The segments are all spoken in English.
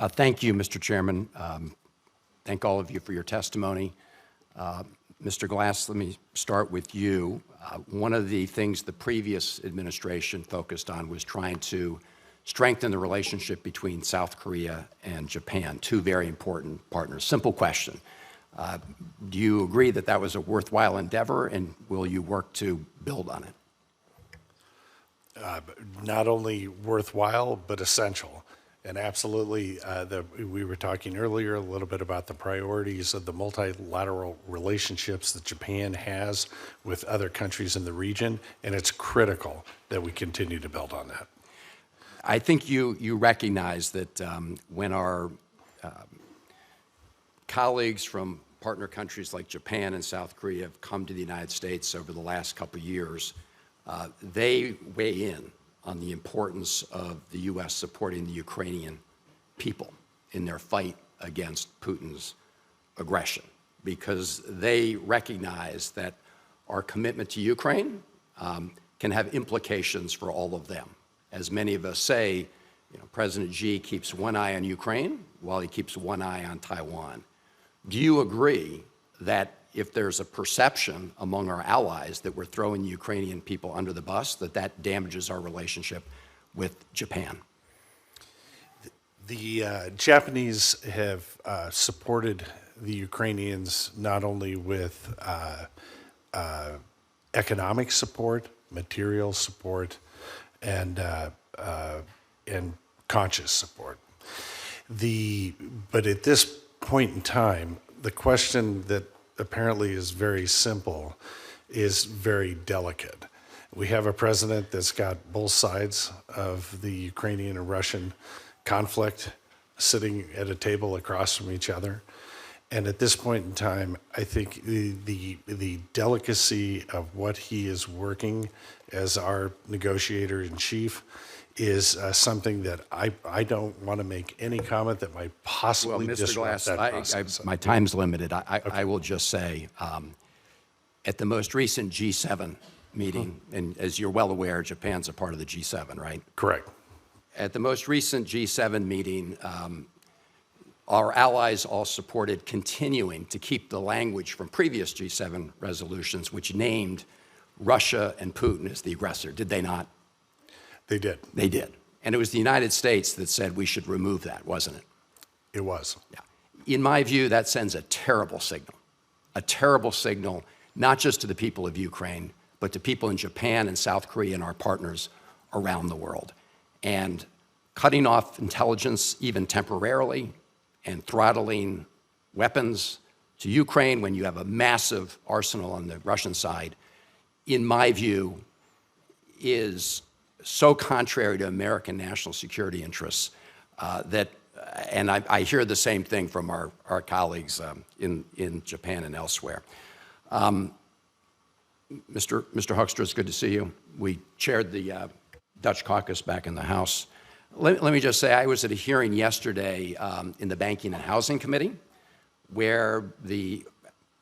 Thank you, Mr. Chairman. Thank all of you for your testimony. Mr. Glass, let me start with you. One of the things the previous administration focused on was trying to strengthen the relationship between South Korea and Japan, two very important partners. Simple question. Do you agree that that was a worthwhile endeavor, and will you work to build on it? Not only worthwhile, but essential. And absolutely, we were talking earlier a little bit about the priorities of the multilateral relationships that Japan has with other countries in the region, and it's critical that we continue to build on that. I think you recognize that when our colleagues from partner countries like Japan and South Korea have come to the United States over the last couple of years, they weigh in on the importance of the U.S. supporting the Ukrainian people in their fight against Putin's aggression, because they recognize that our commitment to Ukraine can have implications for all of them. As many of us say, President Xi keeps one eye on Ukraine while he keeps one eye on Taiwan. Do you agree that if there's a perception among our allies that we're throwing the Ukrainian people under the bus, that damages our relationship with Japan? The Japanese have supported the Ukrainians not only with economic support, material support, and conscious support. But at this point in time, the question that apparently is very simple is very delicate. We have a president that's got both sides of the Ukrainian and Russian conflict sitting at a table across from each other. And at this point in time, I think the delicacy of what he is working as our negotiator in chief is something that I don't want to make any comment that might possibly disrupt that process. My time's limited. I will just say, at the most recent G7 meeting, and as you're well aware, Japan's a part of the G7, right? Correct. At the most recent G7 meeting, our allies all supported continuing to keep the language from previous G7 resolutions, which named Russia and Putin as the aggressor. Did they not? They did. They did. And it was the United States that said we should remove that, wasn't it? It was. Yeah. In my view, that sends a terrible signal, not just to the people of Ukraine, but to people in Japan and South Korea and our partners around the world. And cutting off intelligence, even temporarily, and throttling weapons to Ukraine when you have a massive arsenal on the Russian side, in my view, is so contrary to American national security interests and I hear the same thing from our colleagues in Japan and elsewhere. Mr. Hoekstra, it's good to see you. We chaired the Dutch caucus back in the House. Let me just say, I was at a hearing yesterday in the Banking and Housing Committee where the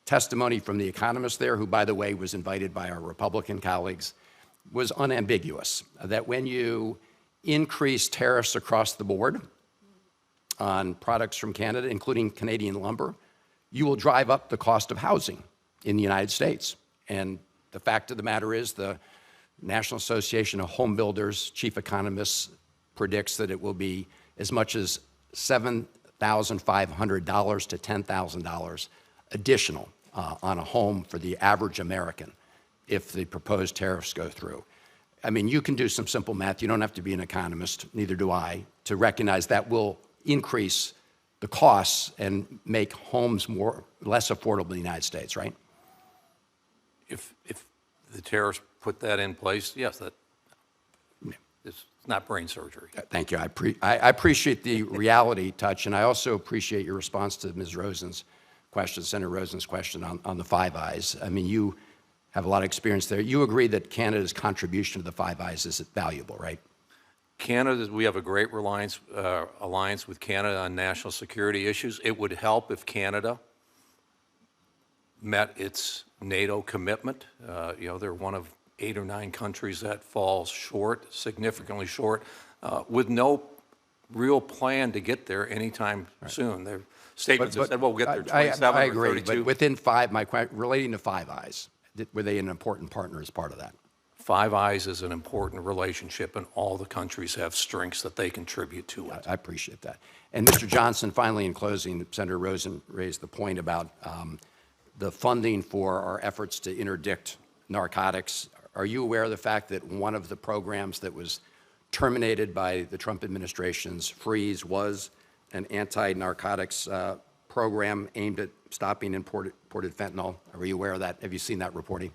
testimony from the economist there, who, by the way, was invited by our Republican colleagues, was unambiguous, that when you increase tariffs across the board on products from Canada, including Canadian lumber, you will drive up the cost of housing in the United States. And the fact of the matter is the National Association of Home Builders chief economist predicts that it will be as much as $7,500 to $10,000 additional on a home for the average American if the proposed tariffs go through. I mean, you can do some simple math. You don't have to be an economist, neither do I, to recognize that will increase the costs and make homes less affordable in the United States, right? If the tariffs put that in place, yes, it's not brain surgery. Thank you. I appreciate the reality touch, and I also appreciate your response to Ms. Rosen's question, Senator Rosen's question on the Five Eyes. I mean, you have a lot of experience there. You agree that Canada's contribution to the Five Eyes is valuable, right? Canada, we have a great alliance with Canada on national security issues. It would help if Canada met its NATO commitment. They're one of 8 or 9 countries that falls short, significantly short, with no real plan to get there anytime soon. Their statements have said, well, we'll get there I 27 or agree, 32. but within five, relating to Five Eyes, were they an important partner as part of that? Five Eyes is an important relationship, and all the countries have strengths that they contribute to it. I appreciate that. And Mr. Johnson, finally in closing, Senator Rosen raised the point about the funding for our efforts to interdict narcotics. Are you aware of the fact that one of the programs that was terminated by the Trump administration's freeze was an anti-narcotics program aimed at stopping imported fentanyl? Are you aware of that? Have you seen that reporting?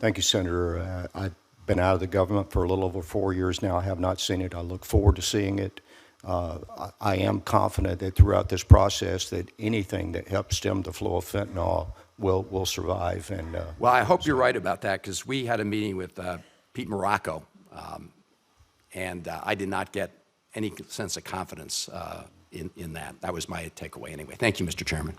Thank you, Senator. I've been out of the government for a little over 4 years now. I have not seen it. I look forward to seeing it. I am confident that throughout this process that anything that helps stem the flow of fentanyl will survive. And well, I hope you're right about that, because we had a meeting with Pete Morocco, and I did not get any sense of confidence in that. That was my takeaway anyway. Thank you, Mr. Chairman.